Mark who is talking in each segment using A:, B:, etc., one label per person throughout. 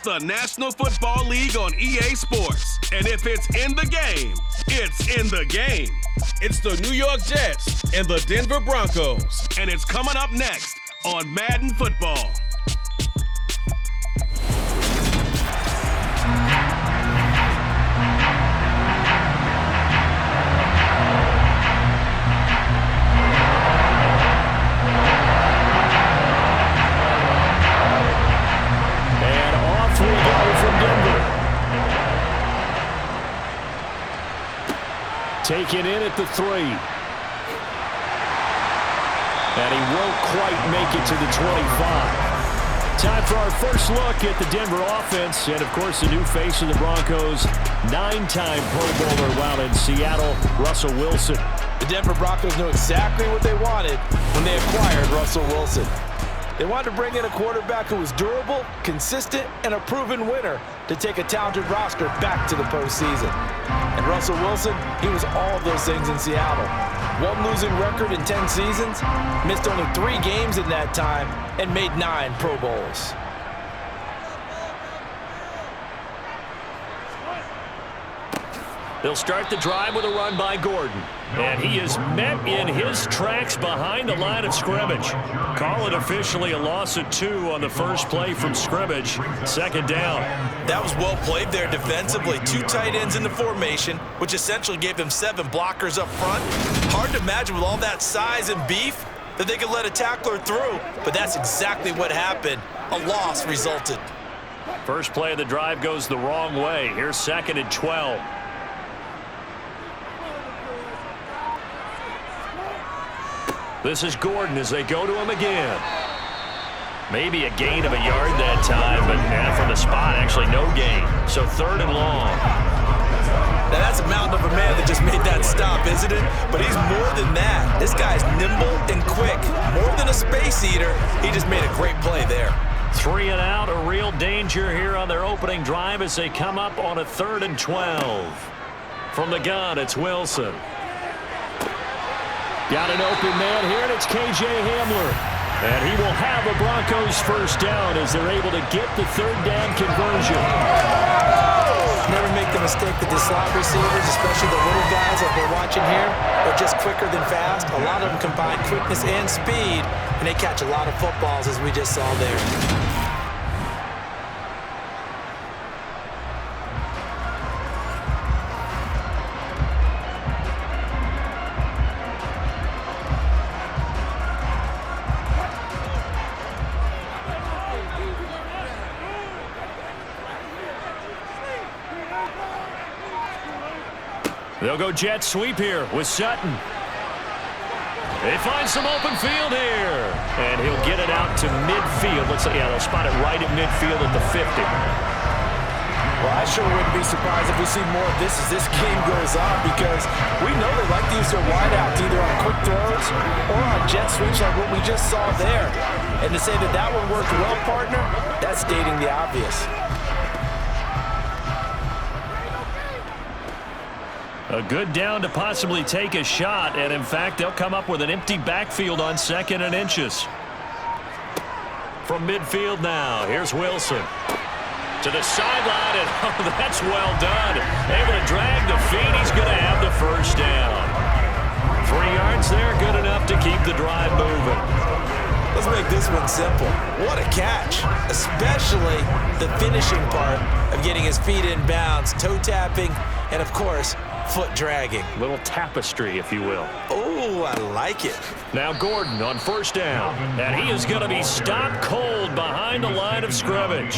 A: the National Football League on EA Sports. And if it's in the game, it's in the game. It's the New York Jets and the Denver Broncos. And it's coming up next on Madden Football.
B: Taken in at the 3. And he won't quite make it to the 25. Time for our first look at the Denver offense. And, of course, the new face of the Broncos, 9-time Pro Bowler while in Seattle, Russell Wilson.
C: The Denver Broncos knew exactly what they wanted when they acquired Russell Wilson. They wanted to bring in a quarterback who was durable, consistent, and a proven winner to take a talented roster back to the postseason. And Russell Wilson, he was all of those things in Seattle. One losing record in 10 seasons, missed only 3 games in that time, and made 9 Pro Bowls.
B: They'll start the drive with a run by Gordon. And he is met in his tracks behind the line of scrimmage. Call it officially a loss of 2 on the first play from scrimmage. Second down.
C: That was well played there defensively. 2 tight ends in the formation, which essentially gave them 7 blockers up front. Hard to imagine with all that size and beef that they could let a tackler through. But that's exactly what happened. A loss resulted.
B: First play of the drive goes the wrong way. Here's 2nd and 12. This is Gordon as they go to him again. Maybe a gain of a yard that time, but from the spot, actually no gain. So 3rd and long.
C: Now that's a mountain of a man that just made that stop, isn't it? But he's more than that. This guy's nimble and quick. More than a space eater, he just made a great play there.
B: 3 and out, a real danger here on their opening drive as they come up on a 3rd and 12. From the gun, it's Wilson. Got an open man here, and it's K.J. Hamler. And he will have a Broncos first down as they're able to get the 3rd down conversion.
C: Never make the mistake that the slot receivers, especially the little guys that we're watching here, are just quicker than fast. A lot of them combine quickness and speed, and they catch a lot of footballs, as we just saw there.
B: They'll go jet sweep here with Sutton. They find some open field here. And he'll get it out to midfield. Looks like, yeah, they'll spot it right at midfield at the 50.
C: Well, I sure wouldn't be surprised if we see more of this as this game goes on, because we know they like to use their wideouts either on quick throws or on jet sweeps like what we just saw there. And to say that that one worked well, partner, that's stating the obvious.
B: A good down to possibly take a shot, and in fact, they'll come up with an empty backfield on 2nd and inches. From midfield now, here's Wilson. To the sideline, and oh, that's well done. Able to drag the feet, he's going to have the first down. 3 yards there, good enough to keep the drive moving.
C: Let's make this one simple. What a catch, especially the finishing part of getting his feet in bounds, toe tapping, and of course, foot dragging.
B: Little tapestry, if you will.
C: Oh, I like it.
B: Now Gordon on first down. And he is going to be stopped cold behind the line of scrimmage.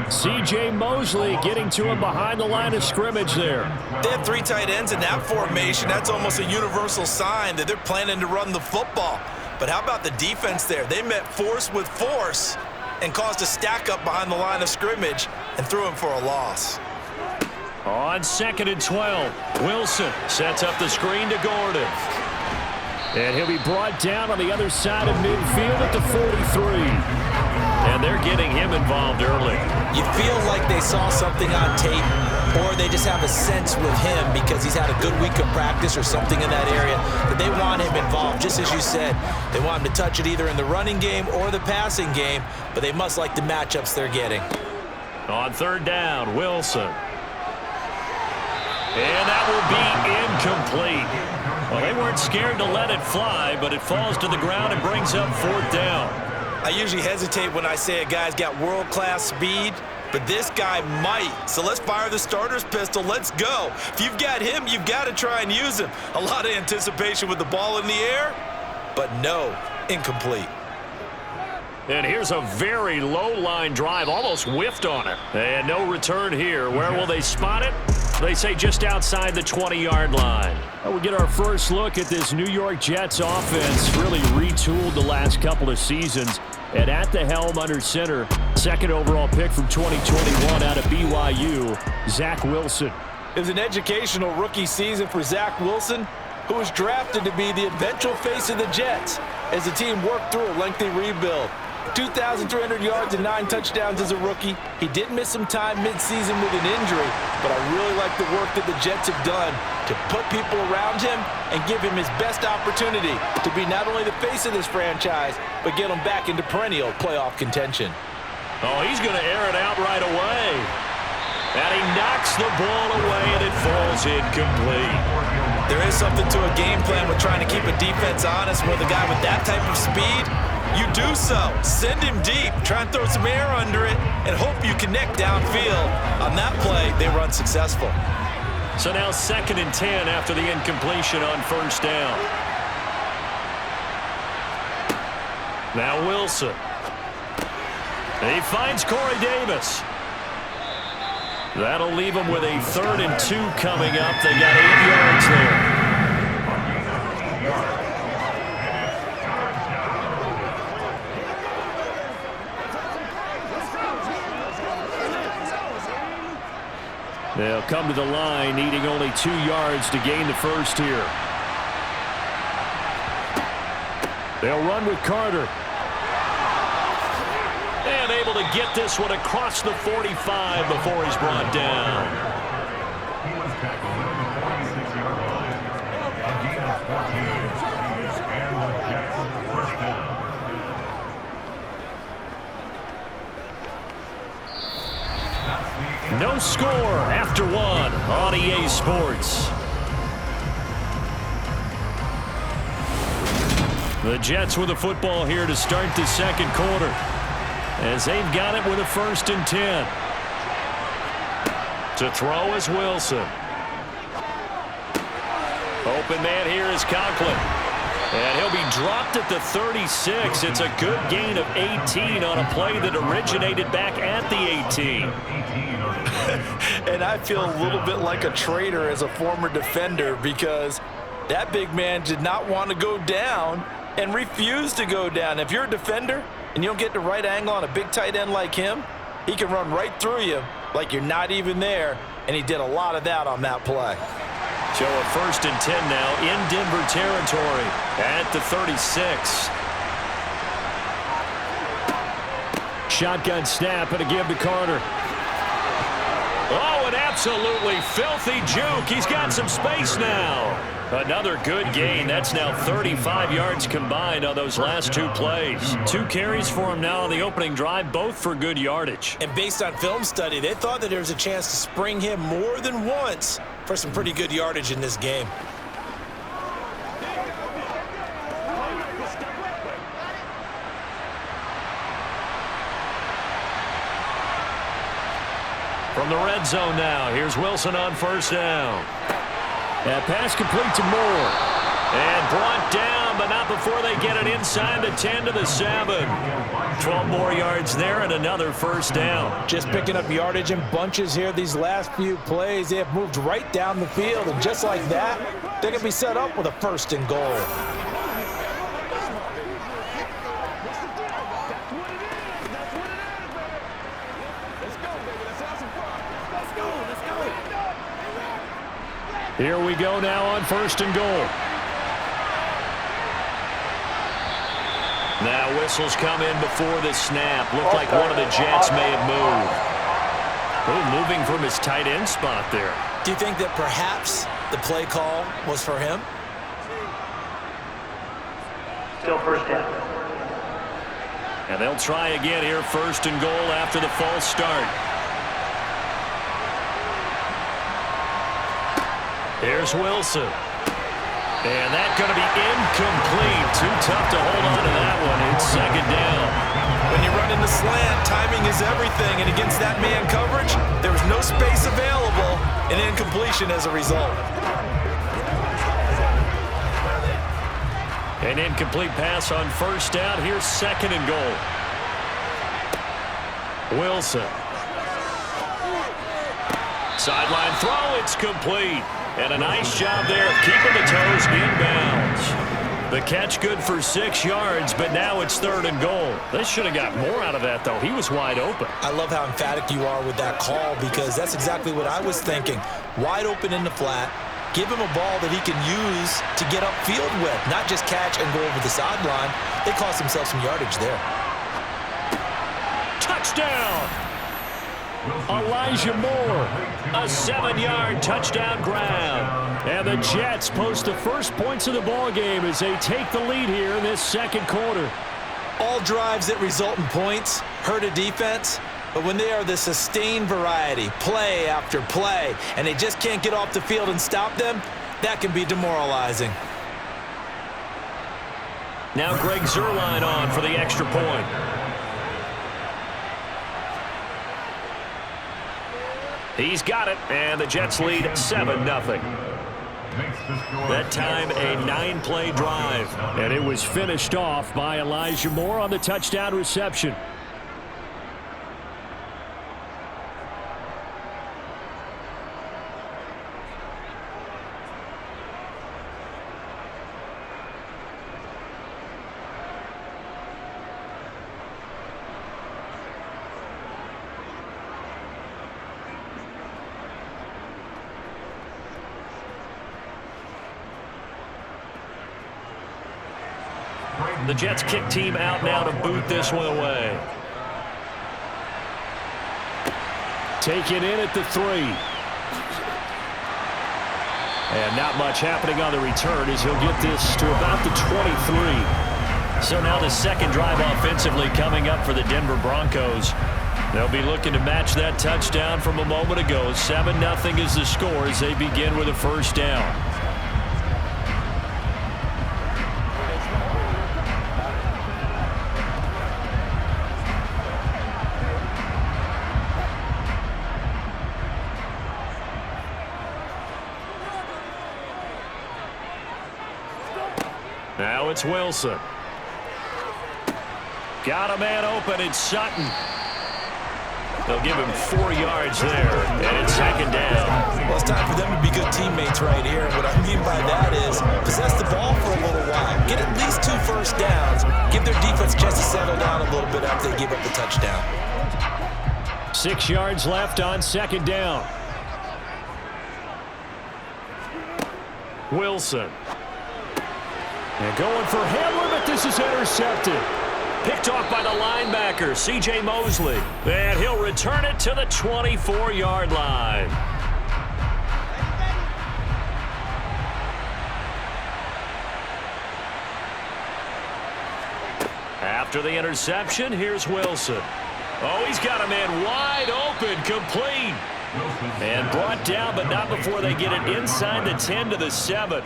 B: C.J. Mosley getting to him behind the line of scrimmage there.
C: They have 3 tight ends in that formation. That's almost a universal sign that they're planning to run the football. But how about the defense there? They met force with force and caused a stack up behind the line of scrimmage and threw him for a loss.
B: On 2nd and 12, Wilson sets up the screen to Gordon. And he'll be brought down on the other side of midfield at the 43. And they're getting him involved early.
C: You feel like they saw something on tape, or they just have a sense with him because he's had a good week of practice or something in that area that they want him involved. Just as you said, they want him to touch it either in the running game or the passing game, but they must like the matchups they're getting.
B: On third down, Wilson. And that will be incomplete. Well, they weren't scared to let it fly, but it falls to the ground and brings up fourth down.
C: I usually hesitate when I say a guy's got world-class speed, but this guy might. So let's fire the starter's pistol. Let's go. If you've got him, you've got to try and use him. A lot of anticipation with the ball in the air, but no, incomplete.
B: And here's a very low-line drive, almost whiffed on it. And no return here. Where will they spot it? They say just outside the 20-yard line. Well, we get our first look at this New York Jets offense, really retooled the last couple of seasons. And at the helm under center, second overall pick from 2021 out of BYU, Zach Wilson.
C: It was an educational rookie season for Zach Wilson, who was drafted to be the eventual face of the Jets as the team worked through a lengthy rebuild. 2,300 yards and 9 touchdowns as a rookie. He did miss some time mid-season with an injury, but I really like the work that the Jets have done to put people around him and give him his best opportunity to be not only the face of this franchise, but get him back into perennial playoff contention.
B: Oh, he's going to air it out right away. And he knocks the ball away, and it falls incomplete.
C: There is something to a game plan with trying to keep a defense honest with a guy with that type of speed. You do so. Send him deep. Try and throw some air under it and hope you connect downfield. On that play, they were unsuccessful.
B: So now 2nd and 10 after the incompletion on first down. Now Wilson. He finds Corey Davis. That'll leave him with a 3rd and 2 coming up. They got 8 yards there. They'll come to the line, needing only 2 yards to gain the first here. They'll run with Carter. And able to get this one across the 45 before he's brought down.
D: He was tackled at the 46-yard line. A gain of 14. And the Jets first down.
B: No score after 1 on EA Sports. The Jets with the football here to start the second quarter, as they've got it with a 1st and 10. To throw is Wilson. Open man here is Conklin. And he'll be dropped at the 36. It's a good gain of 18 on a play that originated back at the 18.
C: And I feel a little bit like a traitor as a former defender, because that big man did not want to go down and refused to go down. If you're a defender and you don't get the right angle on a big tight end like him, he can run right through you like you're not even there, and he did a lot of that on that play.
B: So a 1st and 10 now in Denver territory at the 36. Shotgun snap and a give to Carter. Oh, an absolutely filthy juke. He's got some space now. Another good gain. That's now 35 yards combined on those last 2 plays. 2 carries for him now on the opening drive, both for good yardage.
C: And based on film study, they thought that there was a chance to spring him more than once for some pretty good yardage in this game.
B: From the red zone now, here's Wilson on first down. That pass complete to Moore. And brought down, but not before they get it inside the 10 to the 7. 12 more yards there and another first down.
C: Just picking up yardage in bunches here these last few plays. They have moved right down the field, and just like that, they're going to be set up with a 1st and goal.
B: Here we go now on 1st and goal. Now whistles come in before the snap. Looked like one of the Jets may have moved. Oh, moving from his tight end spot there.
C: Do you think that perhaps the play call was for him?
E: Still 1st down.
B: And they'll try again here, 1st and goal after the false start. Here's Wilson. And that's going to be incomplete. Too tough to hold on to that one. It's second down.
C: When you run in the slant, timing is everything. And against that man coverage, there was no space available. An incompletion as a result.
B: An incomplete pass on first down. Here's second and goal. Wilson. Sideline throw. It's complete. And a nice job there of keeping the toes inbounds. The catch good for 6 yards, but now it's third and goal. They should have got more out of that, though. He was wide open.
C: I love how emphatic you are with that call because that's exactly what I was thinking. Wide open in the flat. Give him a ball that he can use to get upfield with, not just catch and go over the sideline. They cost themselves some yardage there.
B: Touchdown! Elijah Moore, a 7-yard touchdown grab. And the Jets post the first points of the ballgame as they take the lead here in this second quarter.
C: All drives that result in points hurt a defense, but when they are the sustained variety, play after play, and they just can't get off the field and stop them, that can be demoralizing.
B: Now Greg Zuerlein on for the extra point. He's got it, and the Jets lead 7-0. That time, a 9-play drive.
F: And it was finished off by Elijah Moore on the touchdown reception.
B: The Jets kick team out now to boot this one away.
F: Taken in at the 3. And not much happening on the return as he'll get this to about the 23.
B: So now the second drive offensively coming up for the Denver Broncos. They'll be looking to match that touchdown from a moment ago. 7-0 is the score as they begin with a first down. Now it's Wilson. Got a man open. It's Sutton. They'll give him 4 yards there, and it's second down.
C: Well, it's time for them to be good teammates right here. What I mean by that is possess the ball for a little while. Get at least 2 first downs. Give their defense a chance to settle down a little bit after they give up the touchdown.
F: 6 yards left on second down.
B: Wilson.
F: And going for Hamler, but this is intercepted.
B: Picked off by the linebacker, C.J. Mosley. And he'll return it to the 24-yard line. After the interception, here's Wilson. Oh, he's got a man wide open, complete. And brought down, but not before they get it inside the 10 to the 7.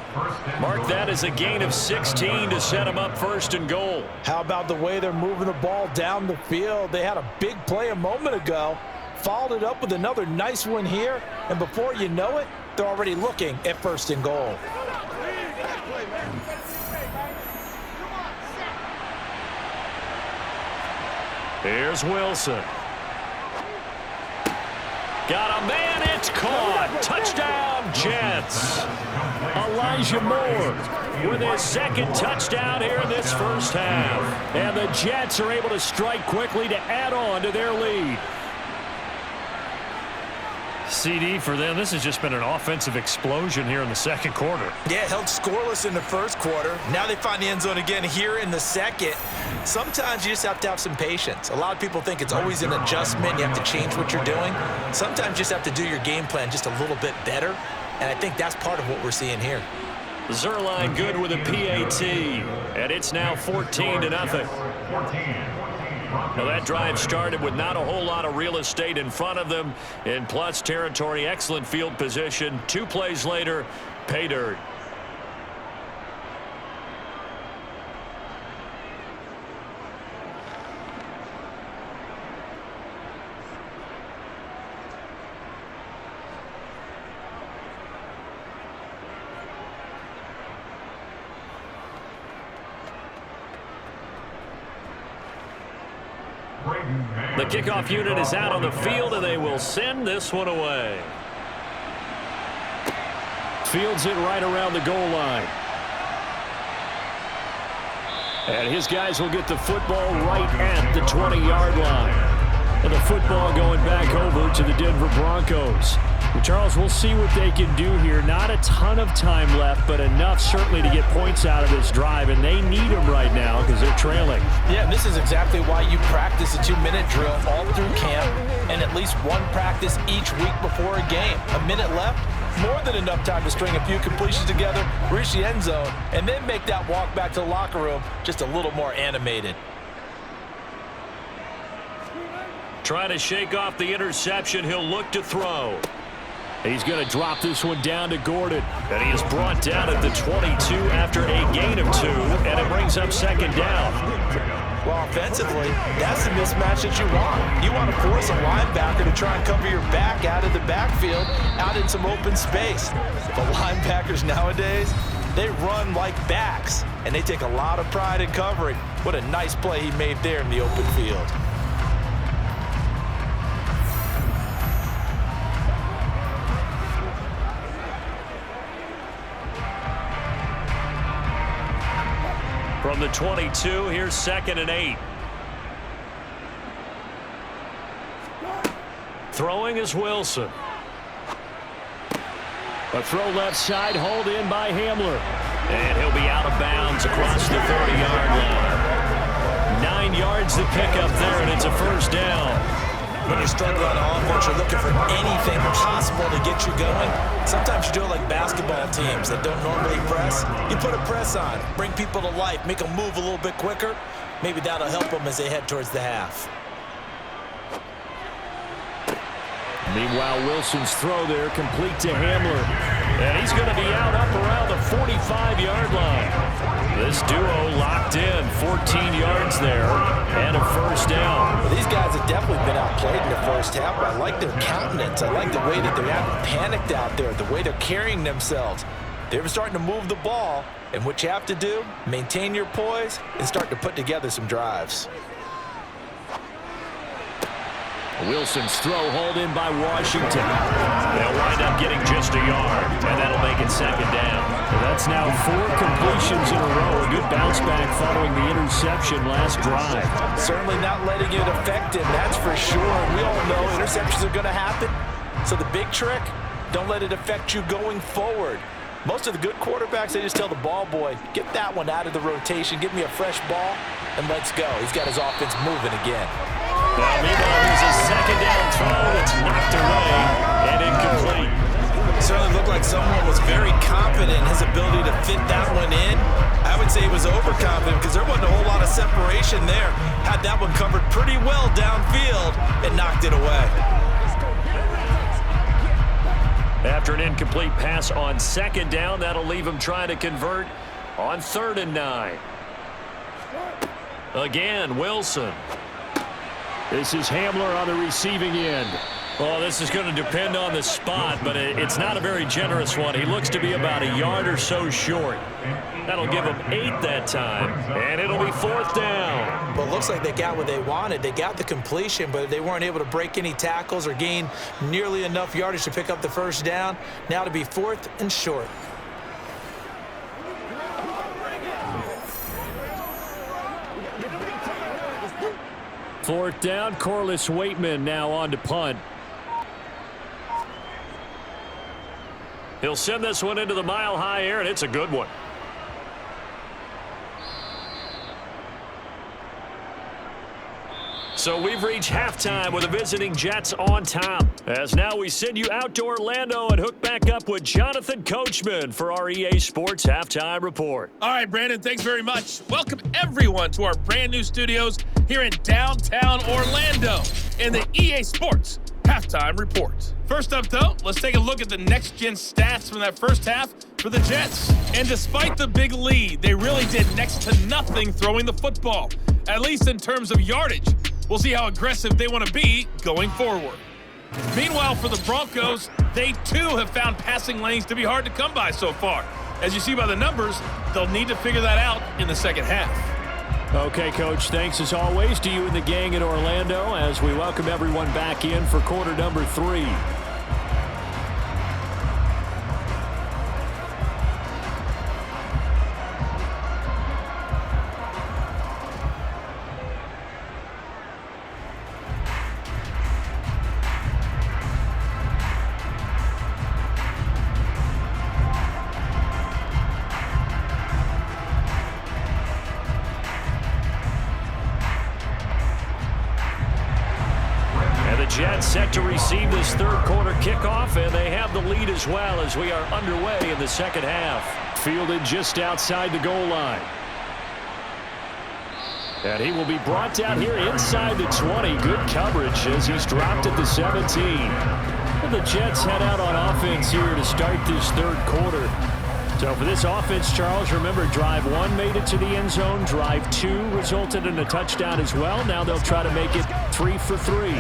B: Mark that as a gain of 16 to set them up first and goal.
C: How about the way they're moving the ball down the field? They had a big play a moment ago, followed it up with another nice one here, and before you know it, they're already looking at first and goal.
B: Here's Wilson. Got a man, it's caught. Touchdown, Jets.
F: Elijah Moore with his second touchdown here in this first half. And the Jets are able to strike quickly to add on to their lead.
B: CD for them, this has just been an offensive explosion here in the second quarter.
C: Yeah, held scoreless in the first quarter. Now they find the end zone again here in the second. Sometimes you just have to have some patience. A lot of people think it's always an adjustment. You have to change what you're doing. Sometimes you just have to do your game plan just a little bit better. And I think that's part of what we're seeing here.
B: Zuerlein good with a PAT. And it's now 14-0. Now that drive started with not a whole lot of real estate in front of them in plus territory. Excellent field position. 2 plays later, pay dirt. The kickoff unit is out on the field, and they will send this one away.
F: Fields it right around the goal line. And his guys will get the football right at the 20-yard line. And the football going back over to the Denver Broncos. And Charles, we'll see what they can do here. Not a ton of time left, but enough certainly to get points out of this drive. And they need them right now because they're trailing.
C: Yeah, and this is exactly why you practice a 2-minute drill all through camp and at least one practice each week before a game. A minute left, more than enough time to string a few completions together, reach the end zone, and then make that walk back to the locker room just a little more animated.
B: Trying to shake off the interception. He'll look to throw.
F: He's going to drop this one down to Gordon.
B: And he is brought down at the 22 after a gain of 2, and it brings up second down.
C: Well, offensively, that's the mismatch that you want. You want to force a linebacker to try and cover your back out of the backfield, out in some open space. The linebackers nowadays, they run like backs, and they take a lot of pride in covering. What a nice play he made there in the open field.
B: From the 22, here's 2nd and 8. Throwing is Wilson.
F: A throw left side, hauled in by Hamler.
B: And he'll be out of bounds across the 30-yard line. 9 yards to pick up there, and it's a first down.
C: When you're struggling on offense, you're looking for anything possible to get you going. Sometimes you do it like basketball teams that don't normally press. You put a press on, bring people to life, make them move a little bit quicker. Maybe that'll help them as they head towards the half.
F: Meanwhile, Wilson's throw there complete to Hamler.
B: And he's going to be out up around the 45-yard line. This duo locked in, 14 yards there, and a first down.
C: Well, these guys have definitely been outplayed in the first half, but I like their countenance. I like the way that they're not panicked out there, the way they're carrying themselves. They're starting to move the ball, and what you have to do, maintain your poise and start to put together some drives.
F: Wilson's throw hauled in by Washington.
B: They'll wind up getting just a yard, and that'll make it second down.
F: Well, that's now 4 completions in a row. A good bounce back following the interception last drive.
C: Certainly not letting it affect him, that's for sure. We all know interceptions are going to happen. So the big trick, don't let it affect you going forward. Most of the good quarterbacks, they just tell the ball boy, get that one out of the rotation, give me a fresh ball, and let's go. He's got his offense moving again.
B: Well, meanwhile, there's a second down throw that's knocked away and incomplete.
C: It certainly looked like someone was very confident in his ability to fit that one in. I would say he was overconfident because there wasn't a whole lot of separation there. Had that one covered pretty well downfield and knocked it away.
B: After an incomplete pass on second down, that'll leave him trying to convert on 3rd and 9. Again, Wilson.
F: This is Hamler on the receiving end.
B: Well, this is going to depend on the spot, but it's not a very generous one. He looks to be about a yard or so short. That'll give him 8 that time, and it'll be 4th down.
C: Well, it looks like they got what they wanted. They got the completion, but they weren't able to break any tackles or gain nearly enough yardage to pick up the first down. Now to be 4th and short.
F: Fourth down, Corliss Waitman now on to punt.
B: He'll send this one into the mile-high air, and it's a good one. So we've reached halftime with the visiting Jets on top. As now we send you out to Orlando and hook back up with Jonathan Coachman for our EA Sports Halftime Report.
G: All right, Brandon, thanks very much. Welcome everyone to our brand new studios here in downtown Orlando in the EA Sports Halftime Report. First up, though, let's take a look at the next-gen stats from that first half for the Jets. And despite the big lead, they really did next to nothing throwing the football, at least in terms of yardage. We'll see how aggressive they want to be going forward. Meanwhile, for the Broncos, they too have found passing lanes to be hard to come by so far. As you see by the numbers, they'll need to figure that out in the second half.
F: Okay, Coach, thanks as always to you and the gang in Orlando as we welcome everyone back in for quarter number 3. Jets set to receive this third quarter kickoff, and they have the lead as well as we are underway in the second half. Fielded just outside the goal line. And he will be brought down here inside the 20. Good coverage as he's dropped at the 17. And the Jets head out on offense here to start this third quarter. So for this offense, Charles, remember drive 1 made it to the end zone. Drive 2 resulted in a touchdown as well. Now they'll try to make it 3 for 3.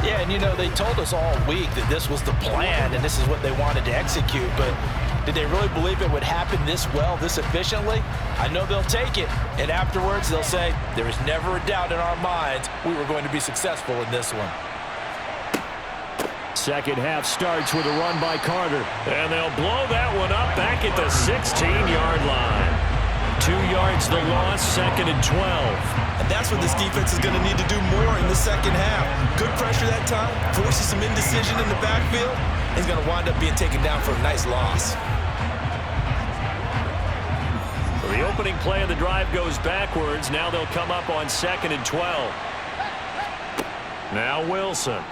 C: Yeah, and you know, they told us all week that this was the plan and this is what they wanted to execute, but did they really believe it would happen this well, this efficiently? I know they'll take it, and afterwards they'll say, there was never a doubt in our minds we were going to be successful in this one.
F: Second half starts with a run by Carter. And they'll blow that one up back at the 16-yard line. 2 yards the loss, 2nd and 12.
H: And that's what this defense is going to need to do more in the second half. Good pressure that time, forces some indecision in the backfield. He's going to wind up being taken down for a nice loss.
B: Well, the opening play of the drive goes backwards. Now they'll come up on 2nd and 12. Now Wilson.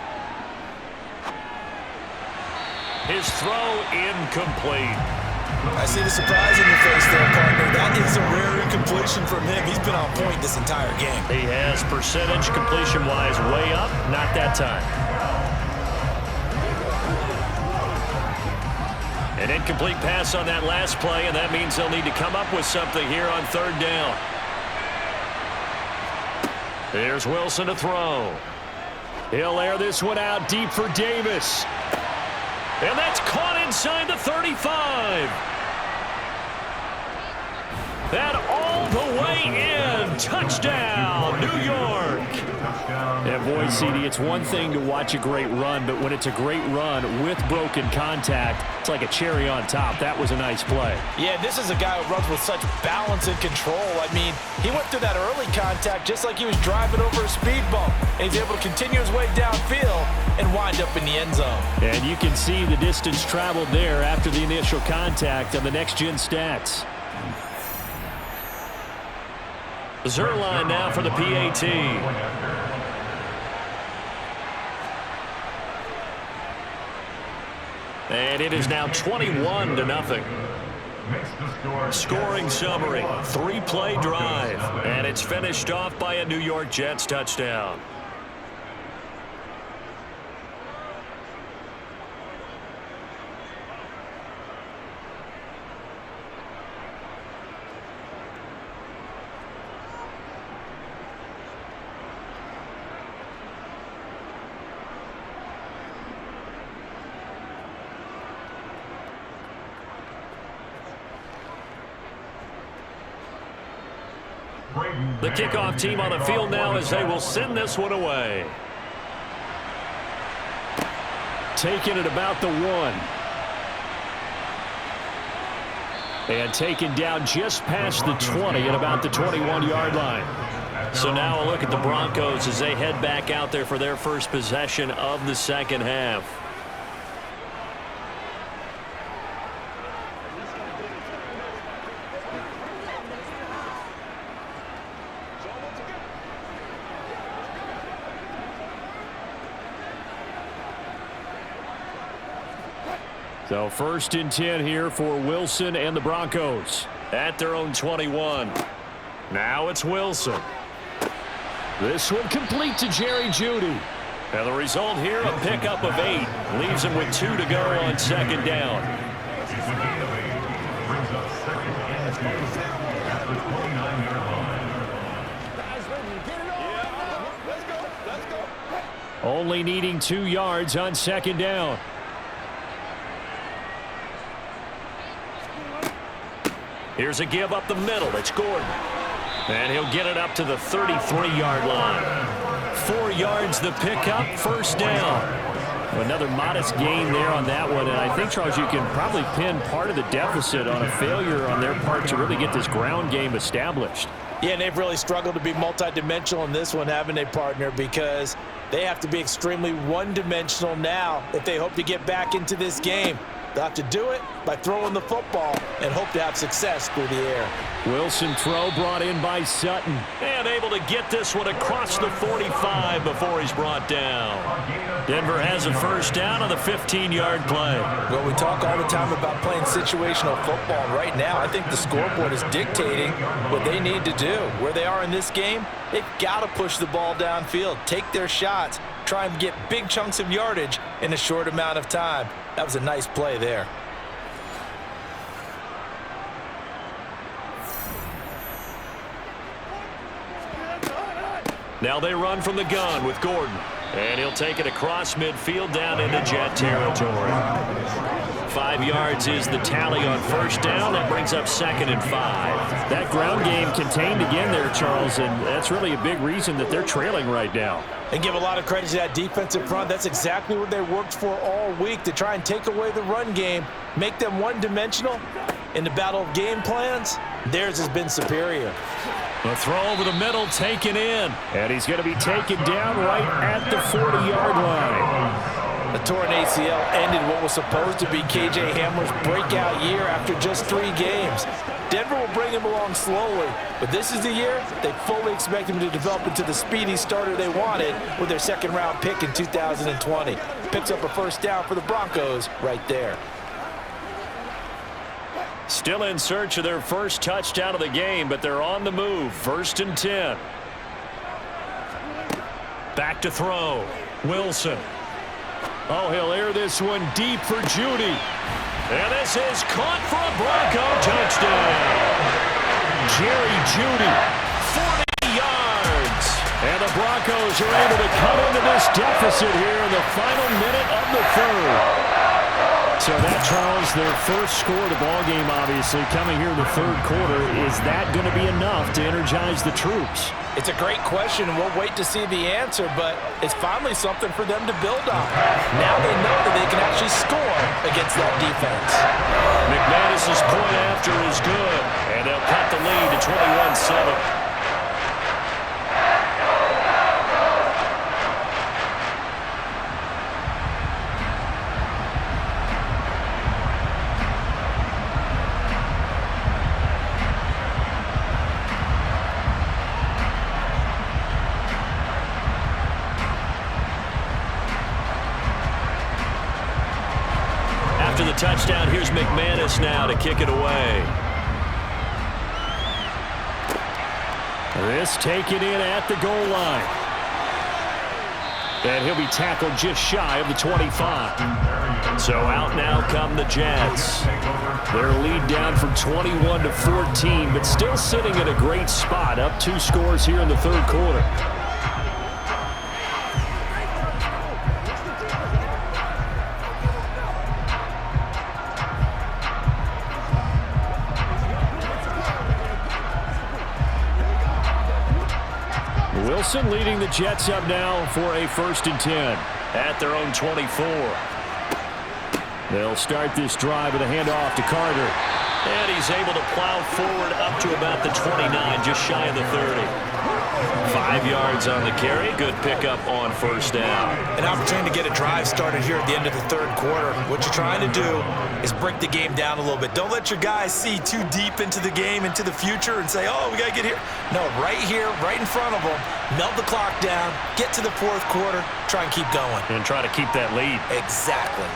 B: His throw incomplete.
H: I see the surprise in your face there, partner. That is a rare incompletion from him. He's been on point this entire game.
B: He has percentage completion-wise way up. Not that time. An incomplete pass on that last play, and that means they'll need to come up with something here on third down. Here's Wilson to throw. He'll air this one out deep for Davis. And that's caught inside the 35. That all the way in. Touchdown, New York. And boy, CD, it's one thing to watch a great run, but when it's a great run with broken contact, it's like a cherry on top. That was a nice play.
C: Yeah, this is a guy who runs with such balance and control. I mean, he went through that early contact just like he was driving over a speed bump. And he's able to continue his way downfield and wind up in the end zone.
F: And you can see the distance traveled there after the initial contact on the next-gen stats.
B: Zerline now for the PAT. And it is now 21-0. Scoring summary, 3-play drive, and it's finished off by a New York Jets touchdown. The kickoff team on the field now as they will send this one away.
F: Taken at about the 1. And taken down just past the 20 at about the 21-yard line. So now a look at the Broncos as they head back out there for their first possession of the second half. So 1st and 10 here for Wilson and the Broncos.
B: At their own 21. Now it's Wilson. This one complete to Jerry Jeudy. And the result here, a pickup of 8. Leaves him with 2 to go on 2nd down.
D: Brings up 2nd and 10 at the 29-yard line.
F: Only needing 2 yards on 2nd down.
B: Here's a give up the middle. It's Gordon. And he'll get it up to the 33-yard line. 4 yards the pickup, 1st down.
F: Another modest gain there on that one. And I think, Charles, you can probably pin part of the deficit on a failure on their part to really get this ground game established.
C: Yeah, and they've really struggled to be multidimensional in this one, having a partner, because they have to be extremely one-dimensional now if they hope to get back into this game. They'll have to do it by throwing the football and hope to have success through the air.
F: Wilson throw brought in by Sutton.
B: And able to get this one across the 45 before he's brought down. Denver has a 1st down on the 15-yard play.
C: Well, we talk all the time about playing situational football. Right now, I think the scoreboard is dictating what they need to do. Where they are in this game, they've got to push the ball downfield, take their shots, try and get big chunks of yardage in a short amount of time. That was a nice play there.
B: Now they run from the gun with Gordon. And he'll take it across midfield down into Jet territory. 5 yards is the tally on 1st down. That brings up 2nd and 5.
F: That ground game contained again there, Charles, and that's really a big reason that they're trailing right now.
C: And give a lot of credit to that defensive front. That's exactly what they worked for all week, to try and take away the run game, make them one-dimensional. In the battle of game plans, theirs has been superior.
F: A throw over the middle taken in. And he's going to be taken down right at the 40-yard line.
C: The torn ACL ended what was supposed to be K.J. Hamler's breakout year after just 3 games. Denver will bring him along slowly, but this is the year they fully expect him to develop into the speedy starter they wanted with their 2nd-round pick in 2020. Picks up a 1st down for the Broncos right there.
B: Still in search of their 1st touchdown of the game, but they're on the move. 1st and 10. Back to throw. Wilson. Oh, he'll air this one deep for Jeudy. And this is caught for a Bronco touchdown. Jerry Jeudy, 40 yards. And the Broncos are able to cut into this deficit here in the final minute of the 3rd.
F: So that, Charles, their 1st score of the ballgame, obviously, coming here in the 3rd quarter. Is that going to be enough to energize the troops?
C: It's a great question, and we'll wait to see the answer, but it's finally something for them to build on. Now they know that they can actually score against that defense.
B: McManus's point after is good, and they'll cut the lead to 21-7. The touchdown. Here's McManus now to kick it away.
F: This taken in at the goal line. And he'll be tackled just shy of the 25.
B: So out now come the Jets.
F: Their lead down from 21 to 14, but still sitting at a great spot, up 2 scores here in the 3rd quarter. Wilson leading the Jets up now for a 1st and 10.
B: At their own 24.
F: They'll start this drive with a handoff to Carter.
B: And he's able to plow forward up to about the 29, just shy of the 30. 5 yards on the carry. Good pickup on 1st down.
C: An opportunity to get a drive started here at the end of the 3rd quarter. What you're trying to do is break the game down a little bit. Don't let your guys see too deep into the game, into the future, and say, oh, we got to get here. No, right here, right in front of them, melt the clock down, get to the 4th quarter, try and keep going.
B: And try to keep that lead.
C: Exactly.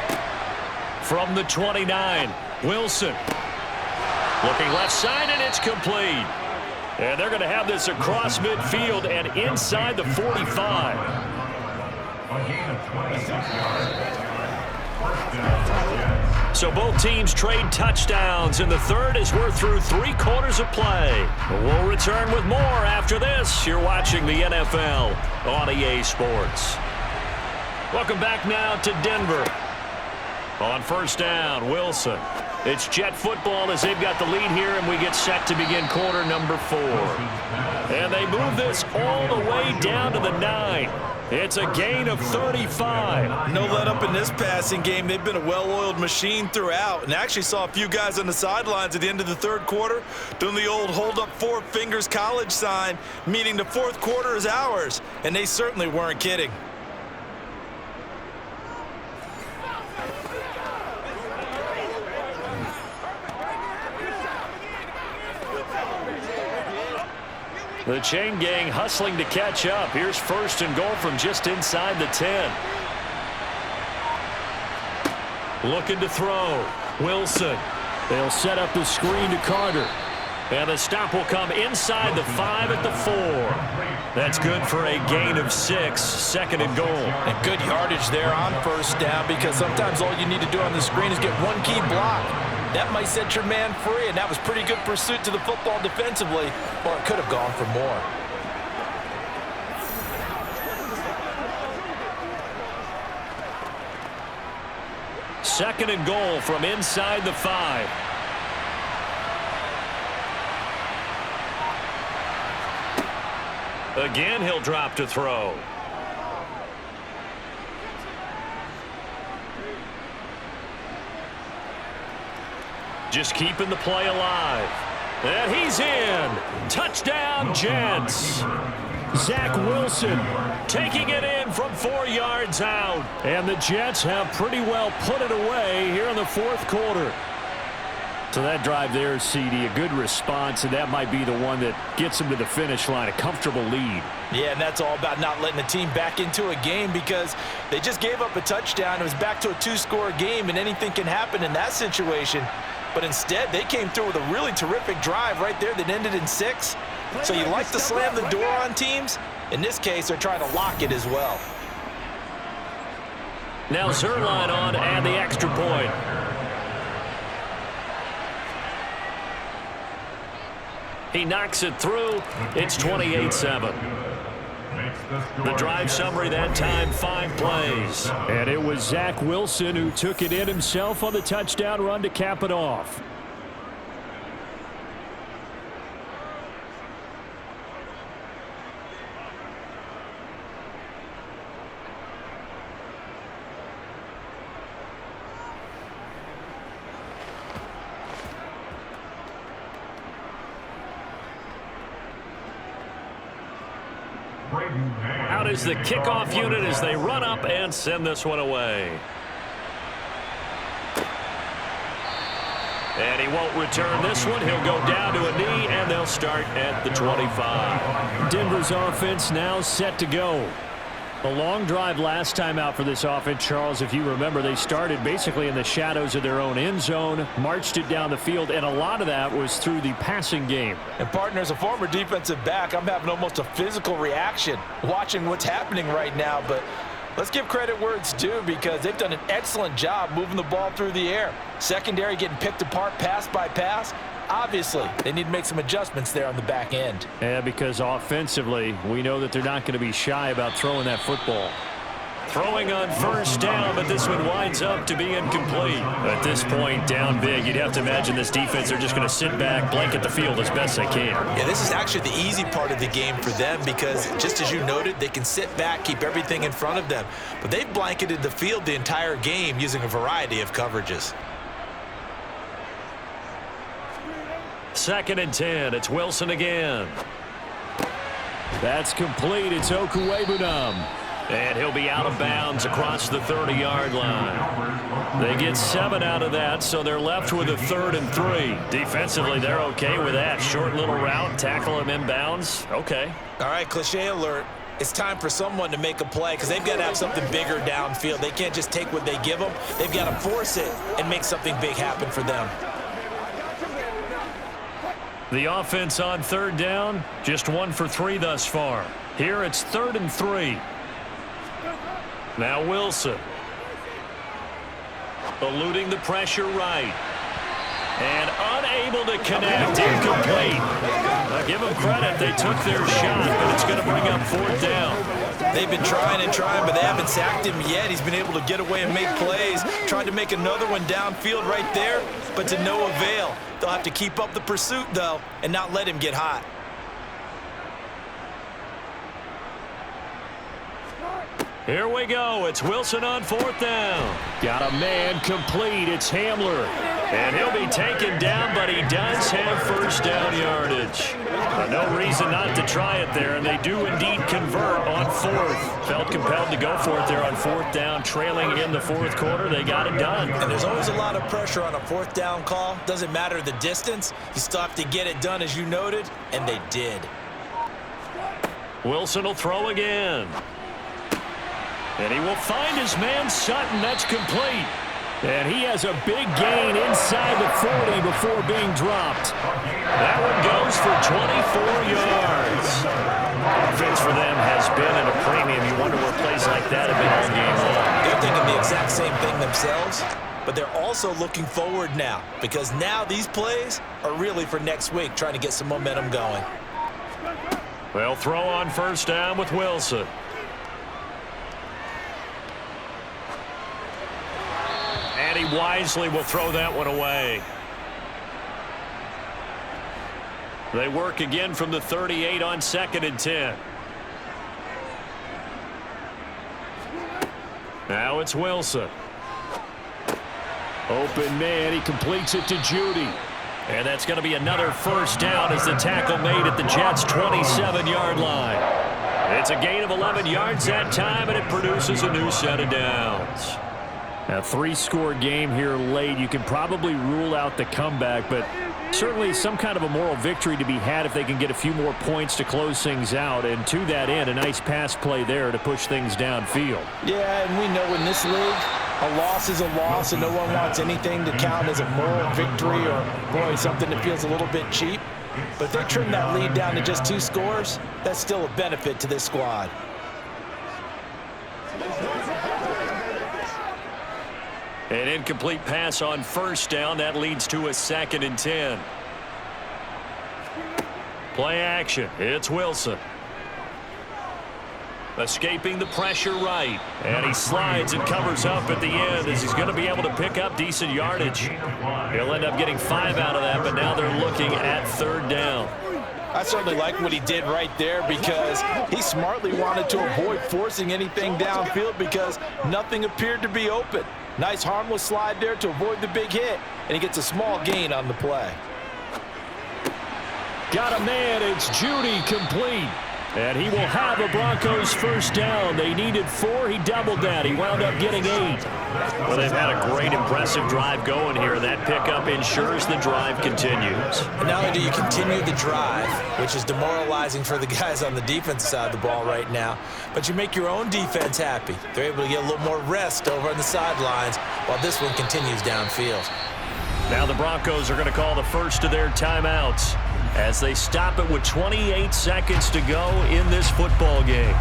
B: From the 29, Wilson. Looking left side, and it's complete. And they're going to have this across midfield and inside the 45.
D: A gain of 26 yards. First down.
B: So both teams trade touchdowns in the third as we're through 3 quarters of play. We'll return with more after this. You're watching the NFL on EA Sports. Welcome back now to Denver. On first down, Wilson. It's Jet football as they've got the lead here, and we get set to begin quarter number 4. And they move this all the way down to the 9. It's a gain of 35.
C: No let up in this passing game. They've been a well-oiled machine throughout, and actually saw a few guys on the sidelines at the end of the third quarter doing the old hold up 4 fingers college sign, meaning the fourth quarter is ours, and they certainly weren't kidding.
B: The chain gang hustling to catch up. Here's first and goal from just inside the 10. Looking to throw. Wilson. They'll set up the screen to Carter. And the stop will come inside the 5 at the 4. That's good for a gain of 6. Second and goal.
C: And good yardage there on first down, because sometimes all you need to do on the screen is get one key block. That might set your man free, and that was pretty good pursuit to the football defensively, or it could have gone for more.
B: Second and goal from inside the 5. Again, he'll drop to throw. Just keeping the play alive. And he's in. Touchdown, Jets. Zach Wilson taking it in from 4 yards out. And the Jets have pretty well put it away here in the fourth quarter. So that drive there, CD, a good response, and that might be the one that gets them to the finish line, a comfortable lead.
C: Yeah, and that's all about not letting the team back into a game, because they just gave up a touchdown. It was back to a 2-score game, and anything can happen in that situation. But instead, they came through with a really terrific drive right there that ended in 6. So you like to slam the door on teams. In this case, they're trying to lock it as well.
B: Now Zerline on and the extra point. He knocks it through. It's 28-7. The drive summary that time, 5 plays.
F: And it was Zach Wilson who took it in himself on the touchdown run to cap it off.
B: Out is the kickoff unit as they run up and send this one away. And he won't return this one. He'll go down to a knee, and they'll start at the 25.
F: Denver's offense now set to go. A long drive last time out for this offense, Charles. If you remember, they started basically in the shadows of their own end zone, marched it down the field, and a lot of that was through the passing game.
C: And, partner, as a former defensive back, I'm having almost a physical reaction watching what's happening right now. But let's give credit where it's due, because they've done an excellent job moving the ball through the air. Secondary getting picked apart pass by pass. Obviously, they need to make some adjustments there on the back end.
F: Yeah, because offensively, we know that they're not going to be shy about throwing that football.
B: Throwing on first down, but this one winds up to be incomplete. At this point, down big, you'd have to imagine this defense are just going to sit back, blanket the field as best they can.
C: Yeah, this is actually the easy part of the game for them, because just as you noted, they can sit back, keep everything in front of them. But they've blanketed the field the entire game using a variety of coverages.
B: Second and 10. It's Wilson again.
F: That's complete. It's Okuwebunam.
B: And he'll be out of bounds across the 30-yard line. They get 7 out of that, so they're left with a 3rd and 3. Defensively, they're okay with that. Short little route, tackle him inbounds. Okay.
C: All right, cliche alert. it's time for someone to make a play because they've got to have something bigger downfield. They can't just take what they give them. They've got to force it and make something big happen for them.
B: The offense on third down, just 1 for 3 thus far. Here it's 3rd and 3. Now Wilson. Eluding the pressure right. And unable to connect. Incomplete. Now give them credit. They took their shot, but it's going to bring up 4th down.
C: They've been trying and trying, but they haven't sacked him yet. He's been able to get away and make plays. Tried to make another one downfield right there, but to no avail. They'll have to keep up the pursuit, though, and not let him get hot.
B: Here we go. It's Wilson on 4th down. Got a man complete. It's Hamler. And he'll be taken down, but he does have 1st down yardage. No reason not to try it there, and they do indeed convert on 4th. Felt compelled to go for it there on 4th down, trailing in the 4th quarter. They got it done.
C: And there's always a lot of pressure on a 4th down call. Doesn't matter the distance. You still have to get it done, as you noted, and they did.
B: Wilson will throw again. And he will find his man Sutton. That's complete. And he has a big gain inside the 40 before being dropped. That one goes for 24 yards. Offense for them has been at a premium. You wonder where plays like that have been all game long.
C: They're thinking the exact same thing themselves, but they're also looking forward now because now these plays are really for next week, trying to get some momentum going.
B: They'll throw on 1st down with Wilson. And he wisely will throw that one away. They work again from the 38 on 2nd and 10. Now it's Wilson. Open man. He completes it to Judy. And that's going to be another 1st down as the tackle made at the Jets' 27-yard line. It's a gain of 11 yards that time, and it produces a new set of downs. A 3-score game here late. You can probably rule out the comeback, but certainly some kind of a moral victory to be had if they can get a few more points to close things out. And to that end, a nice pass play there to push things downfield.
C: Yeah, and we know in this league, a loss is a loss, and no one wants anything to count as a moral victory or, boy, something that feels a little bit cheap. But if they trim that lead down to just 2 scores, that's still a benefit to this squad.
B: An incomplete pass on 1st down. That leads to a 2nd and 10. Play action. It's Wilson. Escaping the pressure right. And he slides and covers up at the end as he's going to be able to pick up decent yardage. He'll end up getting 5 out of that, but now they're looking at 3rd down.
C: I certainly like what he did right there because he smartly wanted to avoid forcing anything downfield because nothing appeared to be open. Nice harmless slide there to avoid the big hit, and he gets a small gain on the play.
F: Got a man. It's Judy complete. And he will have a Broncos 1st down. They needed 4. He doubled that. He wound up getting 8.
B: Well, they've had a great, impressive drive going here. That pickup ensures the drive continues.
C: And not only do you continue the drive, which is demoralizing for the guys on the defensive side of the ball right now, but you make your own defense happy. They're able to get a little more rest over on the sidelines while this one continues downfield.
B: Now the Broncos are going to call the first of their timeouts as they stop it with 28 seconds to go in this football game.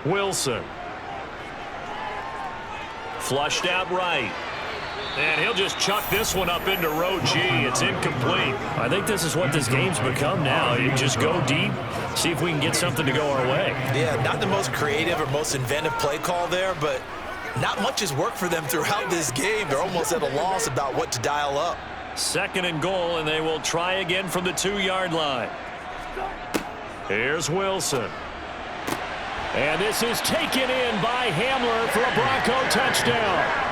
B: Wilson. Flushed out right. And he'll just chuck this one up into row G. It's incomplete. I think this is what this game's become now. You just go deep, see if we can get something to go our way.
C: Yeah, not the most creative or most inventive play call there, but not much has worked for them throughout this game. They're almost at a loss about what to dial up.
B: 2nd and goal, and they will try again from the 2-yard line. Here's Wilson.
F: And this is taken in by Hamler for a Bronco touchdown.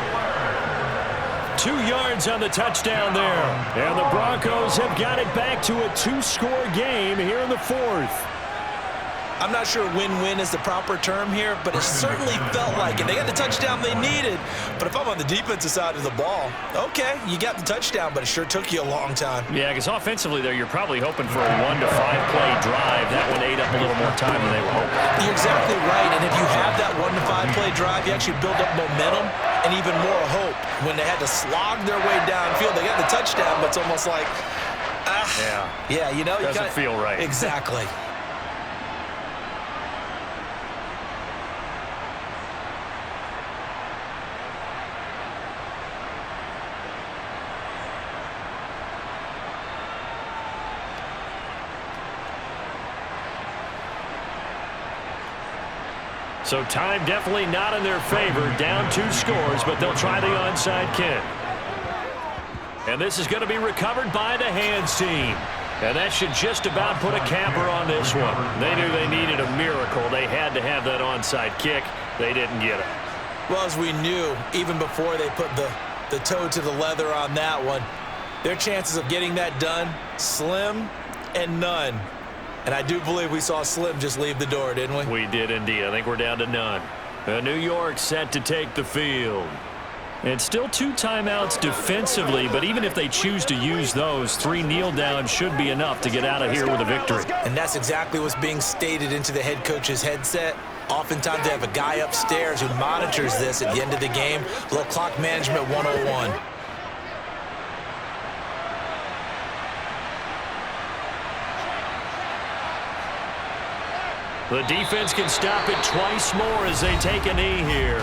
B: 2 yards on the touchdown there. And the Broncos have got it back to a 2-score game here in the 4th.
C: I'm not sure win-win is the proper term here, but it certainly felt like it. They got the touchdown they needed, but if I'm on the defensive side of the ball, okay, you got the touchdown, but it sure took you a long time.
B: Yeah, because offensively there, you're probably hoping for a 1 to 5 play drive. That one ate up a little more time than they were hoping.
C: You're exactly right, and if you have that 1 to 5 play drive, you actually build up momentum and even more hope. When they had to slog their way downfield, they got the touchdown, but it's almost like, yeah, you know,
B: doesn't feel right.
C: Exactly.
B: So time definitely not in their favor. Down 2 scores, but they'll try the onside kick. And this is going to be recovered by the hands team. And that should just about put a capper on this one. They knew they needed a miracle. They had to have that onside kick. They didn't get it.
C: Well, as we knew, even before they put the toe to the leather on that one, their chances of getting that done, slim and none. And I do believe we saw Slim just leave the door, didn't we?
B: We did indeed. I think we're down to none. New York set to take the field. And still 2 timeouts defensively, but even if they choose to use those, 3 kneel downs should be enough to get out of here with a victory.
C: And that's exactly what's being stated into the head coach's headset. Oftentimes they have a guy upstairs who monitors this at the end of the game. A little clock management 101.
B: The defense can stop it twice more as they take a knee here.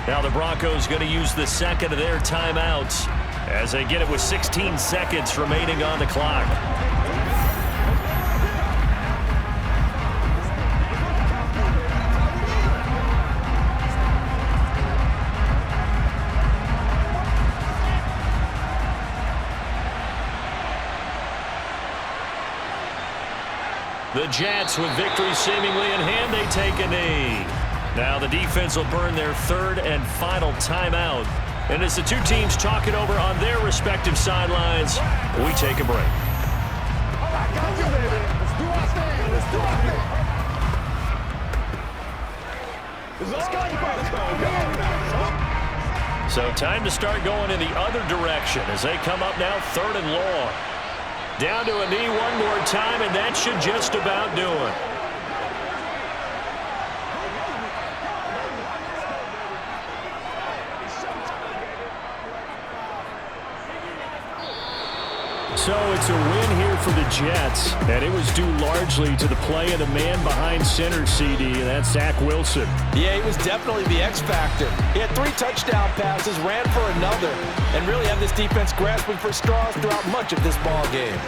B: Now the Broncos going to use the second of their timeouts as they get it with 16 seconds remaining on the clock. The Jets, with victory seemingly in hand, they take a knee. Now the defense will burn their 3rd and final timeout. And as the 2 teams talk it over on their respective sidelines, we take a break. So time to start going in the other direction as they come up now 3rd and long. Down to a knee one more time, and that should just about do it. So it's a win here for the Jets, and it was due largely to the play of the man behind center, CD, and that's Zach Wilson.
C: Yeah, he was definitely the X factor. He had 3 touchdown passes, ran for another, and really had this defense grasping for straws throughout much of this ball game.